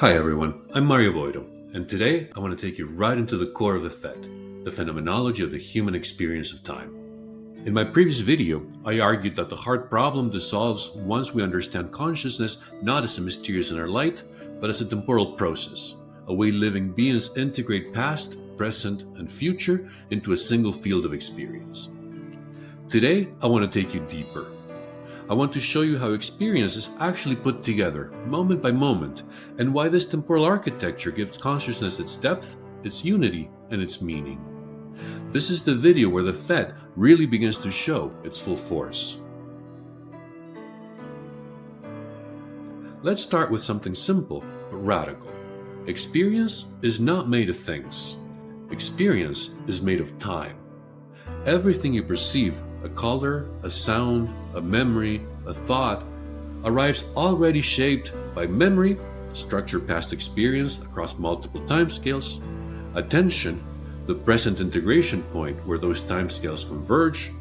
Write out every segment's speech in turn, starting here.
Hi everyone, I'm Mario Boido, and today I want to take you right into the core of the PHET, the Phenomenology of the Human Experience of Time. In my previous video, I argued that the hard problem dissolves once we understand consciousness not as a mysterious inner light, but as a temporal process, a way living beings integrate past, present, and future into a single field of experience. Today, I want to take you deeper. I want to show you how experience is actually put together, moment by moment, and why this temporal architecture gives consciousness its depth, its unity, and its meaning. This is the video where the PHET really begins to show its full force. Let's start with something simple but radical. Experience is not made of things. Experience is made of time. Everything you perceive, a color, a sound, a memory, a thought, arrives already shaped by memory, structured past experience across multiple timescales, attention, the present integration point where those timescales converge,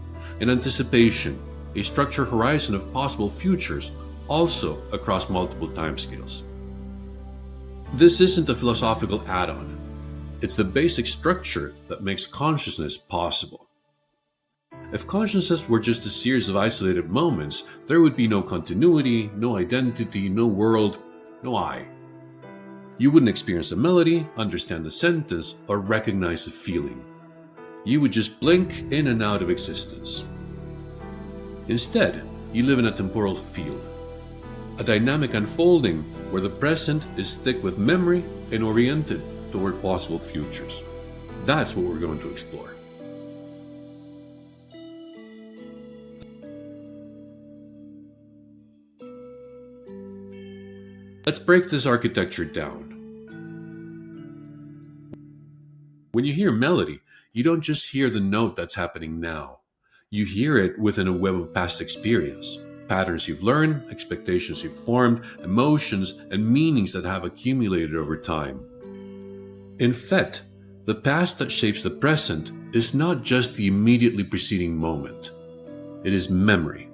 and anticipation, a structured horizon of possible futures also across multiple timescales. This isn't a philosophical add-on. It's the basic structure that makes consciousness possible. If consciousness were just a series of isolated moments, there would be no continuity, no identity, no world, no I. You wouldn't experience a melody, understand a sentence, or recognize a feeling. You would just blink in and out of existence. Instead, you live in a temporal field, a dynamic unfolding where the present is thick with memory and oriented toward possible futures. That's what we're going to explore. Let's break this architecture down. When you hear melody, you don't just hear the note that's happening now. You hear it within a web of past experience, patterns you've learned, expectations you've formed, emotions, and meanings that have accumulated over time. In PHET, the past that shapes the present is not just the immediately preceding moment. It is memory,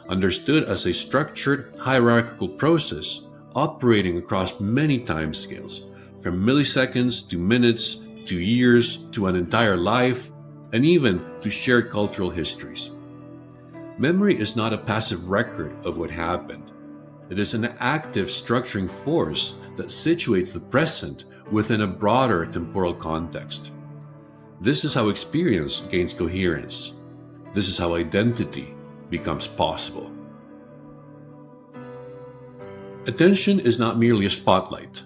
understood as a structured, hierarchical process operating across many timescales, from milliseconds to minutes to years to an entire life, and even to shared cultural histories. Memory is not a passive record of what happened. It is an active structuring force that situates the present within a broader temporal context. This is how experience gains coherence. This is how identity becomes possible. Attention is not merely a spotlight.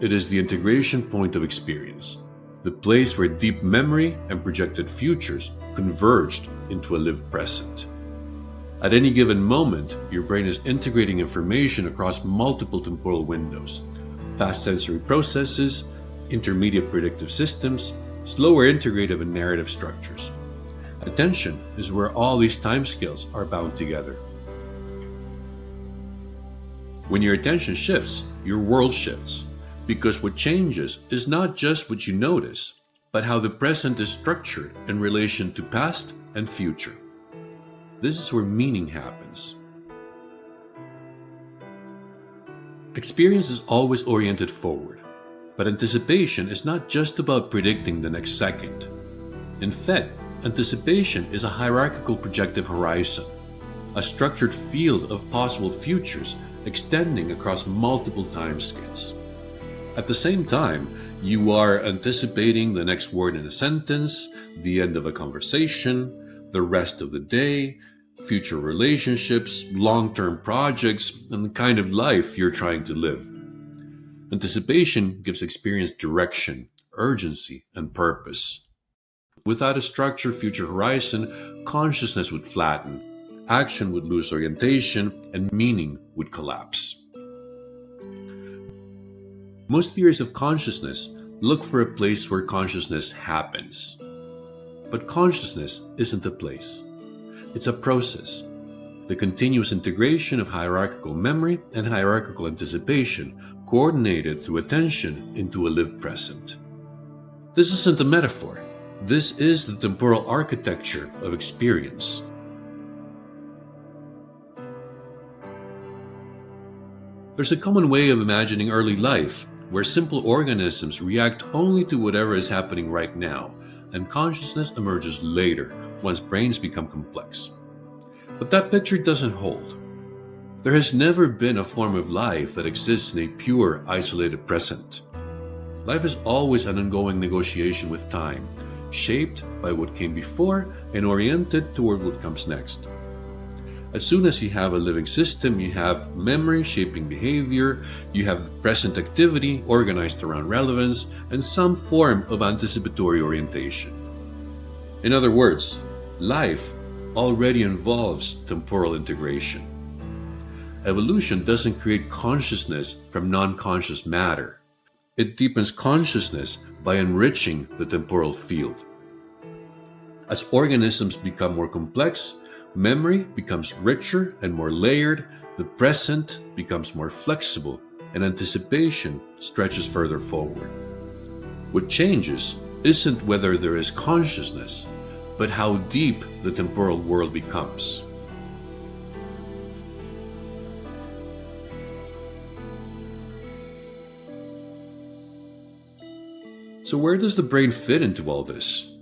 It is the integration point of experience, the place where deep memory and projected futures converged into a lived present. At any given moment, your brain is integrating information across multiple temporal windows, fast sensory processes, intermediate predictive systems, slower integrative and narrative structures. Attention is where all these timescales are bound together. When your attention shifts, your world shifts, because what changes is not just what you notice, but how the present is structured in relation to past and future. This is where meaning happens. Experience is always oriented forward, but anticipation is not just about predicting the next second. In PHET, anticipation is a hierarchical projective horizon, a structured field of possible futures extending across multiple timescales. At the same time, you are anticipating the next word in a sentence, the end of a conversation, the rest of the day, future relationships, long-term projects, and the kind of life you're trying to live. Anticipation gives experience direction, urgency, and purpose. Without a structured future horizon, consciousness would flatten, action would lose orientation, and meaning would collapse. Most theories of consciousness look for a place where consciousness happens. But consciousness isn't a place. It's a process, the continuous integration of hierarchical memory and hierarchical anticipation coordinated through attention into a lived present. This isn't a metaphor. This is the temporal architecture of experience. There's a common way of imagining early life where simple organisms react only to whatever is happening right now, and consciousness emerges later once brains become complex. But that picture doesn't hold. There has never been a form of life that exists in a pure, isolated present. Life is always an ongoing negotiation with time, shaped by what came before and oriented toward what comes next. As soon as you have a living system, you have memory shaping behavior, you have present activity organized around relevance, and some form of anticipatory orientation. In other words, life already involves temporal integration. Evolution doesn't create consciousness from non-conscious matter. It deepens consciousness by enriching the temporal field. As organisms become more complex, memory becomes richer and more layered, the present becomes more flexible, and anticipation stretches further forward. What changes isn't whether there is consciousness, but how deep the temporal world becomes. So where does the brain fit into all this?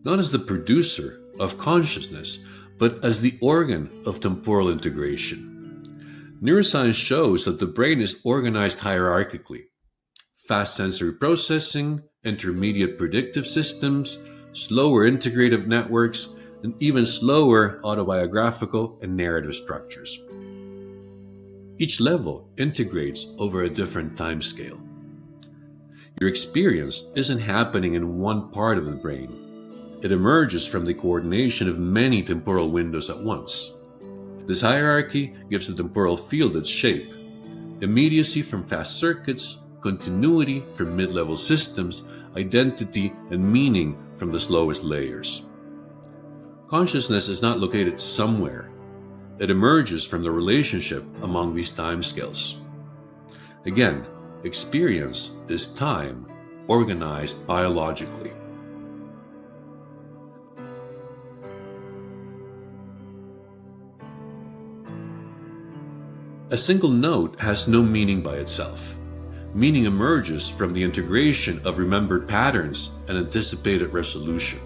Not as the producer of consciousness, but as the organ of temporal integration. Neuroscience shows that the brain is organized hierarchically. Fast sensory processing, intermediate predictive systems, slower integrative networks, and even slower autobiographical and narrative structures. Each level integrates over a different time scale. Your experience isn't happening in one part of the brain. It emerges from the coordination of many temporal windows at once. This hierarchy gives the temporal field its shape: immediacy from fast circuits, continuity from mid-level systems, identity and meaning from the slowest layers. Consciousness is not located somewhere. It emerges from the relationship among these timescales. Again, experience is time organized biologically. A single note has no meaning by itself. Meaning emerges from the integration of remembered patterns and anticipated resolution.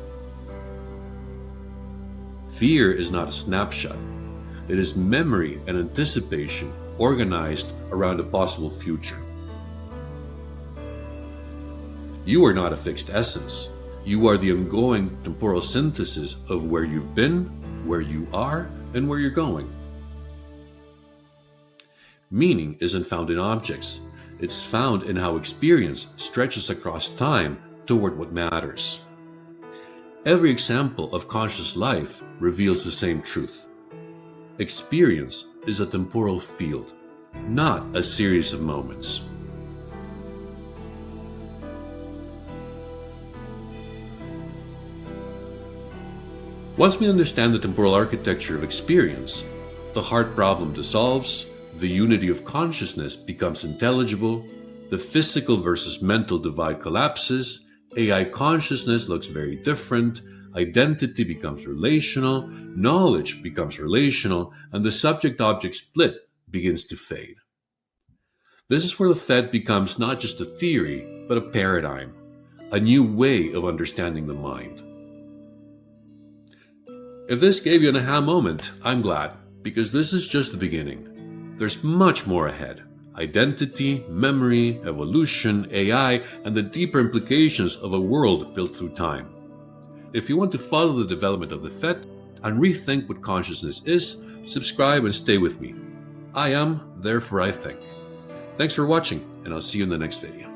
Fear is not a snapshot. It is memory and anticipation organized around a possible future. You are not a fixed essence. You are the ongoing temporal synthesis of where you've been, where you are, and where you're going. Meaning isn't found in objects. It's found in how experience stretches across time toward what matters. Every example of conscious life reveals the same truth. Experience is a temporal field, not a series of moments. Once we understand the temporal architecture of experience, the hard problem dissolves, the unity of consciousness becomes intelligible, the physical versus mental divide collapses, AI consciousness looks very different, identity becomes relational, knowledge becomes relational, and the subject-object split begins to fade. This is where the PHET becomes not just a theory, but a paradigm, a new way of understanding the mind. If this gave you an aha moment, I'm glad, because this is just the beginning. There's much more ahead. Identity, memory, evolution, AI, and the deeper implications of a world built through time. If you want to follow the development of the PHET and rethink what consciousness is, subscribe and stay with me. I am, therefore I think. Thanks for watching, and I'll see you in the next video.